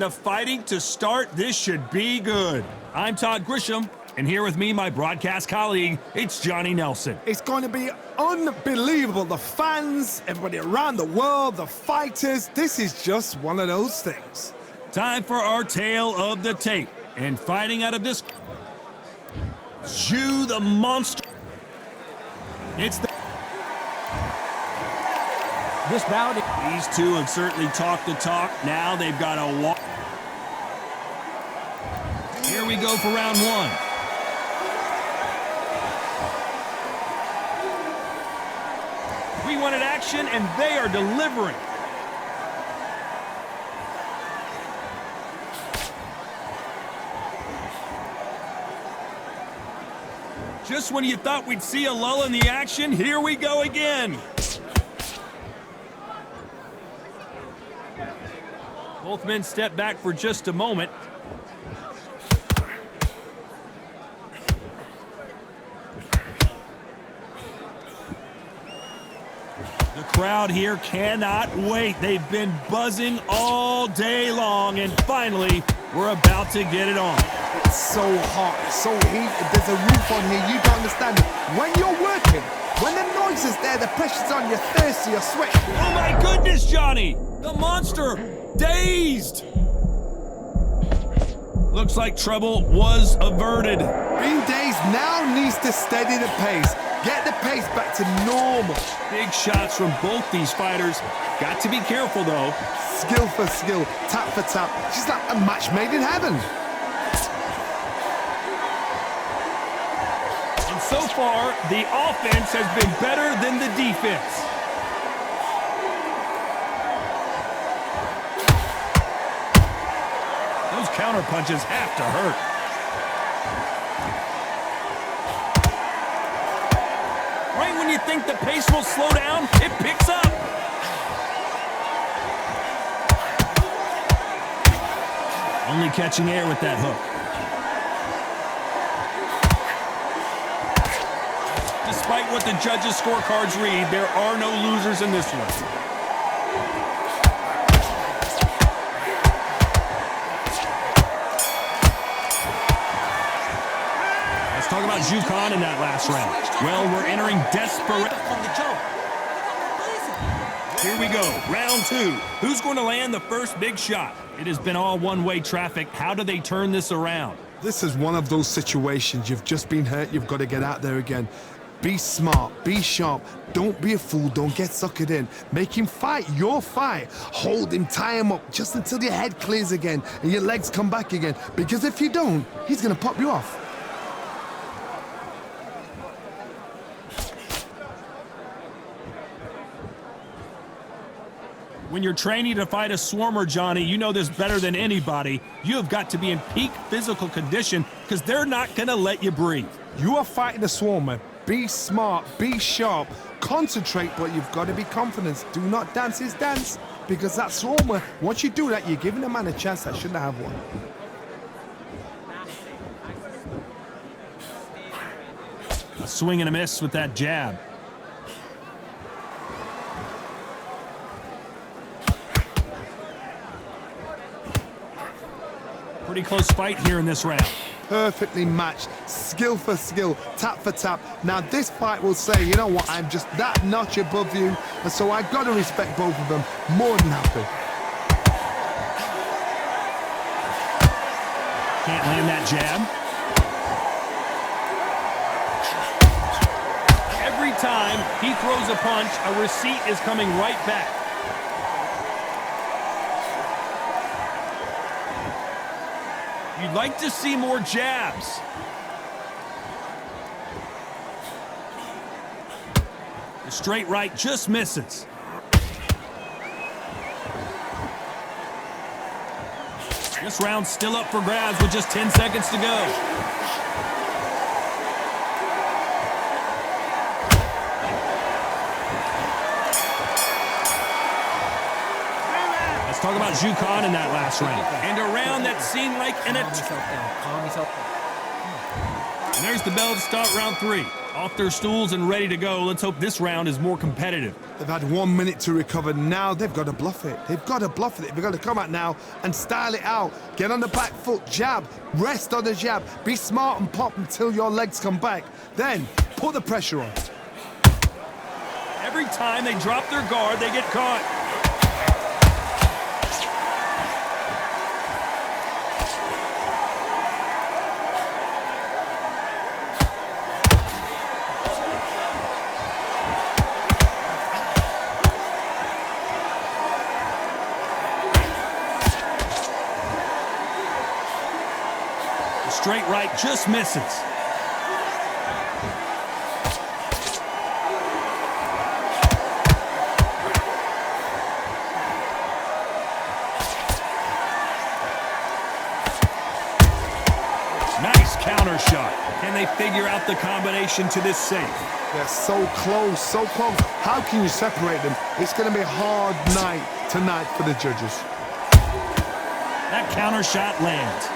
The fighting to start, this should be good. I'm Todd Grisham, and here with me, my broadcast colleague, it's Johnny Nelson. It's going to be unbelievable. The fans, everybody around the world, the fighters, this is just one of those things. Time for our tale of the tape. And fighting out of this, Zhu the Monster. It's the... This bout... These two have certainly talked the talk. Now they've got a walk. Here we go for round one. We wanted action, and they are delivering. Just when you thought we'd see a lull in the action, here we go again. Both men step back for just a moment. The crowd here cannot wait. They've been buzzing all day long, and finally, we're about to get it on. It's so hot, it's so heated, there's a roof on here, you don't understand it. When you're working, when the noise is there, the pressure's on, you're thirsty, you're sweating. Oh my goodness, Johnny! The monster, dazed! Looks like trouble was averted. Being dazed now needs to steady the pace. Get the pace back to normal. Big shots from both these fighters. Got to be careful, though. Skill for skill, tap for tap. She's like a match made in heaven. And so far, the offense has been better than the defense. Those counter punches have to hurt. Right when you think the pace will slow down, it picks up. Only catching air with that hook. Despite what the judges' scorecards read, there are no losers in this one. Let's talk about Zhu Khan in that last round. Well, we're entering desperate. Here we go, round two. Who's going to land the first big shot? It has been all one-way traffic. How do they turn this around? This is one of those situations. You've just been hurt, you've got to get out there again. Be smart, be sharp, don't be a fool, don't get suckered in. Make him fight your fight. Hold him, tie him up, just until your head clears again and your legs come back again. Because if you don't, he's going to pop you off. When you're training to fight a swarmer, Johnny, you know this better than anybody. You have got to be in peak physical condition because they're not going to let you breathe. You are fighting a swarmer. Be smart, be sharp, concentrate, but you've got to be confident. Do not dance his dance, because that swarmer, once you do that, you're giving a man a chance that shouldn't have one. A swing and a miss with that jab. Pretty close fight here in this round. Perfectly matched, skill for skill, tap for tap. Now this fight will say, you know what, I'm just that notch above you, and so I've got to respect both of them more than happy. Can't land that jab. Every time he throws a punch, a receipt is coming right back. You'd like to see more jabs. The straight right just misses. This round's still up for grabs with just 10 seconds to go. Let's talk about Zhu Khan in that last round. And a round that seemed like an attack. And there's the bell to start round three. Off their stools and ready to go. Let's hope this round is more competitive. They've had 1 minute to recover. Now they've got to bluff it. They've got to bluff it. They've got to come out now and style it out. Get on the back foot, jab, rest on the jab. Be smart and pop until your legs come back. Then put the pressure on. Every time they drop their guard, they get caught. Straight right just misses. Nice counter shot. Can they figure out the combination to this safe? They're so close, so close. How can you separate them? It's going to be a hard night tonight for the judges. That counter shot lands.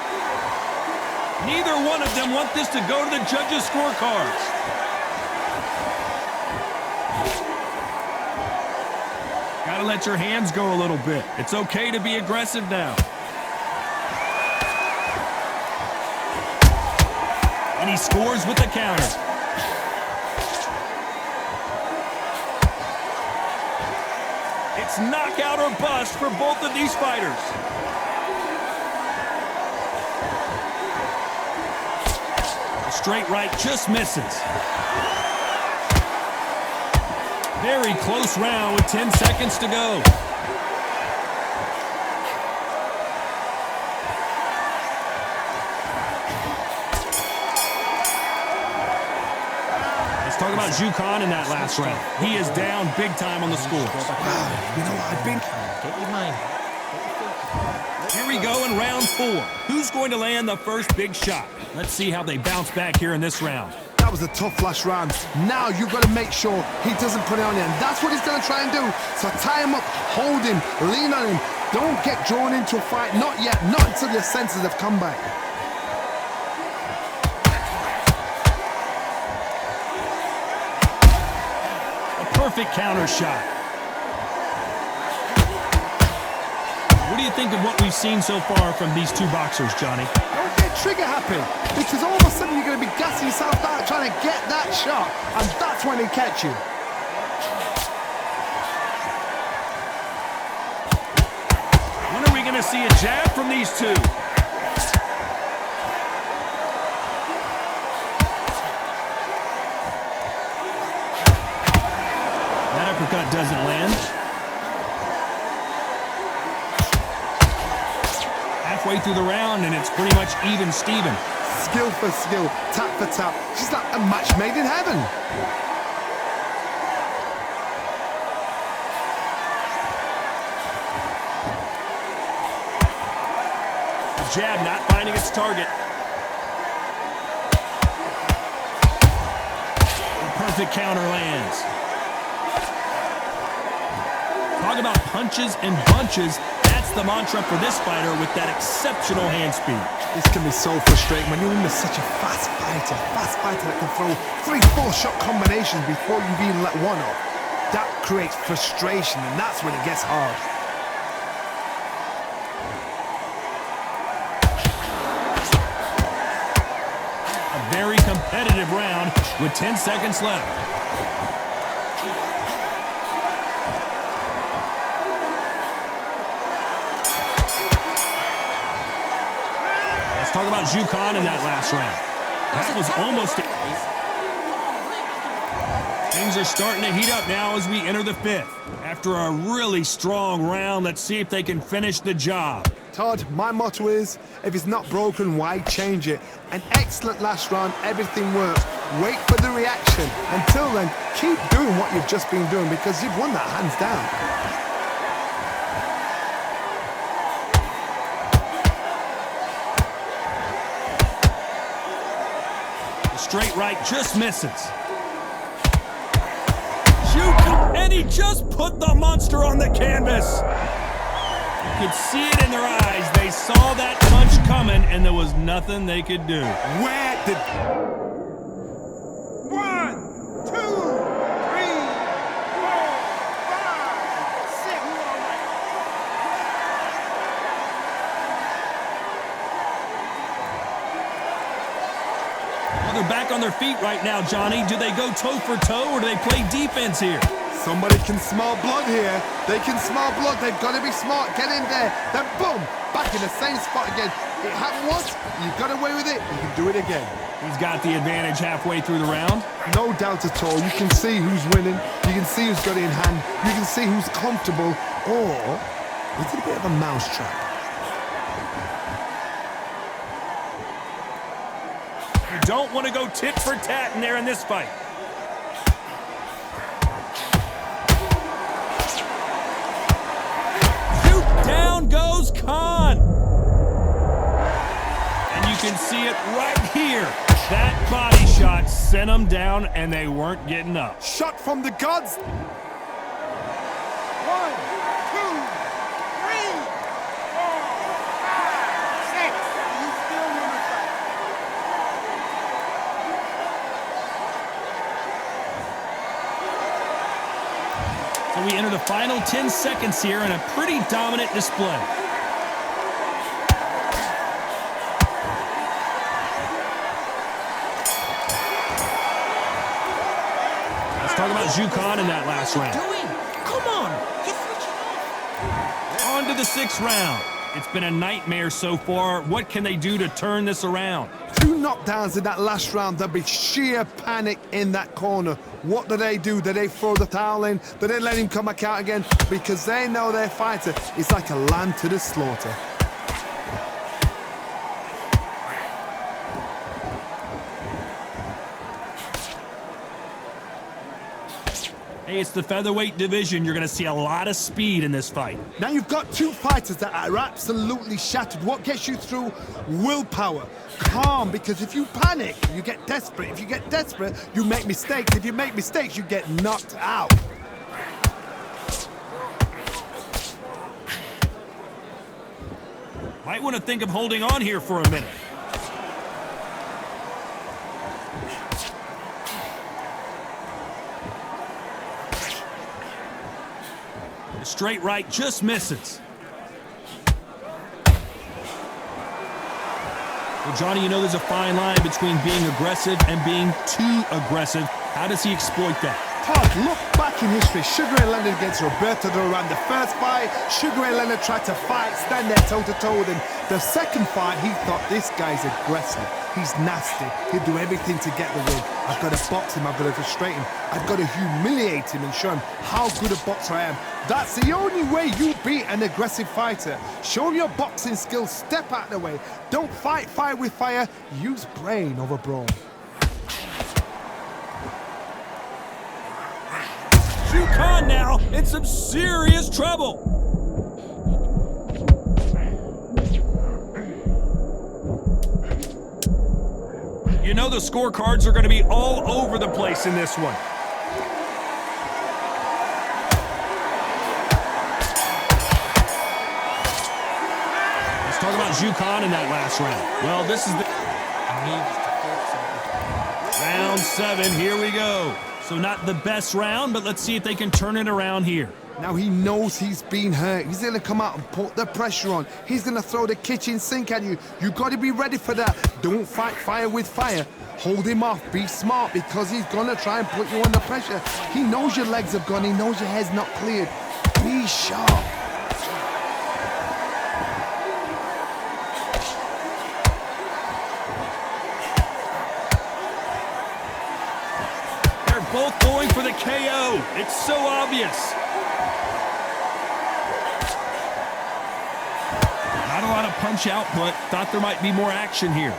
Neither one of them want this to go to the judges' scorecards. Gotta let your hands go a little bit. It's okay to be aggressive now. And he scores with the counter. It's knockout or bust for both of these fighters. Straight right just misses. Very close round with 10 seconds to go. Let's talk about Jukan in that last round. He is down big time on the scores. You know, I've been... Get your mind. Here we go in round 4. Who's going to land the first big shot? Let's see how they bounce back here in this round. That was a tough last round. Now you've got to make sure he doesn't put it on you. And that's what he's going to try and do. So tie him up, hold him, lean on him. Don't get drawn into a fight. Not yet. Not until your senses have come back. A perfect counter shot. What do you think of what we've seen so far from these two boxers, Johnny? Don't get trigger happy, because all of a sudden you're going to be gassing yourself out trying to get that shot, and that's when they catch you. When are we going to see a jab from these two? That uppercut doesn't land. Halfway through the round, and it's pretty much even Steven. Skill for skill, tap for tap. She's like a match made in heaven. The jab not finding its target. The perfect counter lands. Talk about punches and bunches. That's the mantra for this fighter with that exceptional hand speed. This can be so frustrating when you're in such a fast fighter that can throw 3-4 shot combinations before you've even let one off. That creates frustration, and that's when it gets hard. A very competitive round with 10 seconds left. Talk about Jukan in that last round. That was almost it. Things are starting to heat up now as we enter the 5th. After a really strong round, let's see if they can finish the job. Todd, my motto is, if it's not broken, why change it? An excellent last round, everything works. Wait for the reaction. Until then, keep doing what you've just been doing, because you've won that hands down. Straight right just misses. Shoot! And he just put the monster on the canvas. You could see it in their eyes. They saw that punch coming, and there was nothing they could do. Where did... 1, They're back on their feet right now, Johnny. Do they go toe for toe or do they play defense here? Somebody can smell blood here. They can smell blood. They've got to be smart. Get in there. Then boom, back in the same spot again. It happened once. You got away with it. You can do it again. He's got the advantage halfway through the round. No doubt at all. You can see who's winning. You can see who's got it in hand. You can see who's comfortable. Or it's a bit of a mousetrap. You don't want to go tit for tat in there in this fight. Down goes Khan. And you can see it right here. That body shot sent them down, and they weren't getting up. Shot from the gods. 1, 2, 3, 4, 5, 6. You still in the fight. So we enter the final 10 seconds here in a pretty dominant display. Let's talk about Khan in that last round. Come on, just switch it off. On to the 6th round. It's been a nightmare so far. What can they do to turn this around? 2 knockdowns in that last round. There'll be sheer panic in that corner. What do? Do they throw the towel in? Do they let him come back out again? Because they know their fighter is like a lamb to the slaughter. Hey, it's the featherweight division. You're going to see a lot of speed in this fight. Now you've got 2 fighters that are absolutely shattered. What gets you through? Willpower. Calm, because if you panic, you get desperate. If you get desperate, you make mistakes. If you make mistakes, you get knocked out. Might want to think of holding on here for a minute. The straight right just misses. Well, Johnny, you know there's a fine line between being aggressive and being too aggressive. How does he exploit that? Todd, look back in history. Sugar Ray Leonard against Roberto Duran. The first fight, Sugar Ray Leonard tried to fight, stand there toe-to-toe with him. The second fight, he thought, this guy's aggressive. He's nasty. He'll do everything to get the win. I've got to box him. I've got to frustrate him. I've got to humiliate him and show him how good a boxer I am. That's the only way you beat an aggressive fighter. Show him your boxing skills. Step out of the way. Don't fight fire with fire. Use brain over brawn. Khan now in some serious trouble. You know the scorecards are going to be all over the place in this one. Let's talk about Khan in that last round. Well, this is the round 7. Here we go. So not the best round, but let's see if they can turn it around here. Now he knows he's been hurt. He's going to come out and put the pressure on. He's going to throw the kitchen sink at you. You got to be ready for that. Don't fight fire with fire. Hold him off. Be smart, because he's going to try and put you under pressure. He knows your legs have gone. He knows your head's not cleared. Be sharp. Both going for the KO. It's so obvious. Not a lot of punch output. Thought there might be more action here.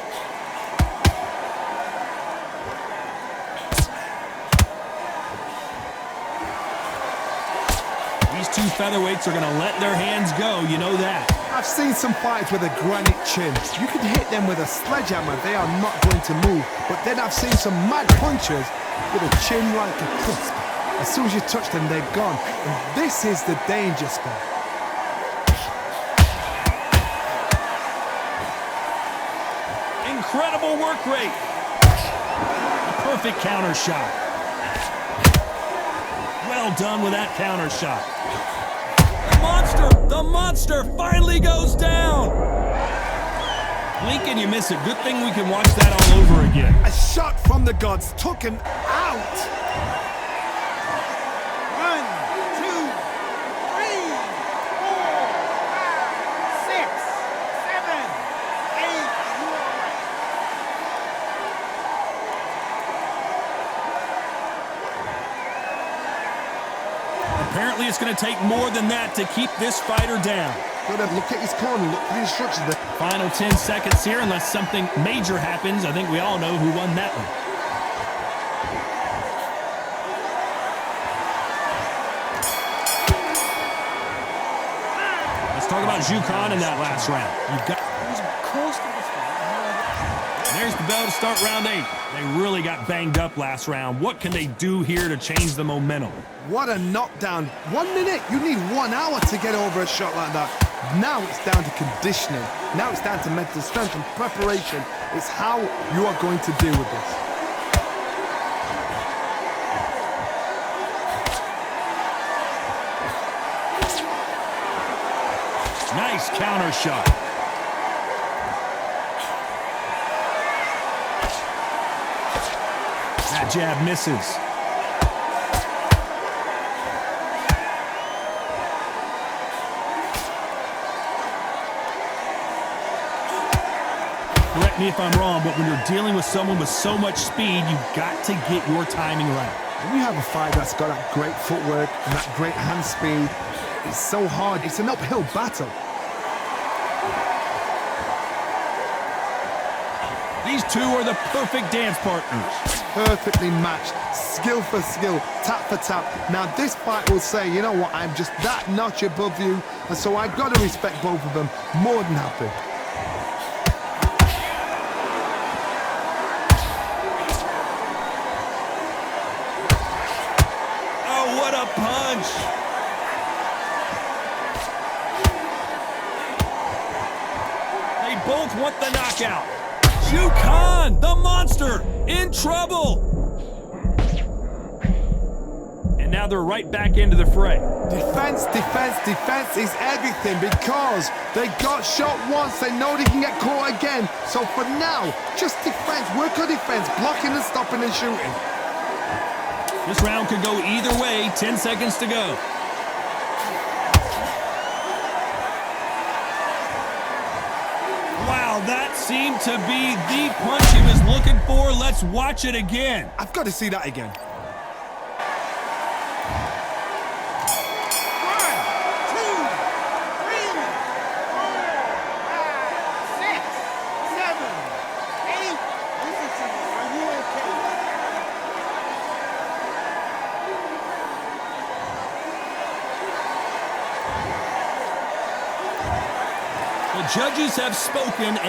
These 2 featherweights are going to let their hands go. You know that. I've seen some fights with a granite chin. You can hit them with a sledgehammer. They are not going to move. But then I've seen some mad punchers with a chin like a crisp. As soon as you touch them, they're gone. And this is the danger spot. Incredible work rate. A perfect counter shot. Well done with that counter shot. The monster finally goes down. Blink and you miss it. Good thing we can watch that all over again. A shot from the gods took him out. 1, 2, 3, 4, 5, 6, 7, 8. You are right. Apparently it's going to take more than that to keep this fighter down. Good, look at his corner, look for the instructions there. Final 10 seconds here, unless something major happens. I think we all know who won that one. Let's talk about Jukan in that last round. You've got. He was coasting this fight. There's the bell to start round 8. They really got banged up last round. What can they do here to change the momentum? What a knockdown. 1 minute, you need 1 hour to get over a shot like that. Now it's down to conditioning. Now it's down to mental strength and preparation. It's how you are going to deal with this. Nice counter shot. That jab misses. Correct me if I'm wrong, but when you're dealing with someone with so much speed, you've got to get your timing right. When you have a fight that's got that great footwork and that great hand speed, it's so hard. It's an uphill battle. These two are the perfect dance partners. Perfectly matched, skill for skill, tap for tap. Now this fight will say, you know what, I'm just that notch above you, and so I've got to respect both of them more than happy. Oh, what a punch! They both want the knockout. Jukan, the monster, in trouble. And now they're right back into the fray. Defense, defense, defense is everything because they got shot once, they know they can get caught again. So for now, just defense, work on defense, blocking and stopping and shooting. This round could go either way. 10 seconds to go. Wow, that seemed to be the punch he was looking for. Let's watch it again. I've got to see that again. 1, 2, 3, 4, 5, 6, 7, 8. Listen to me. Are you okay? The judges have spoken.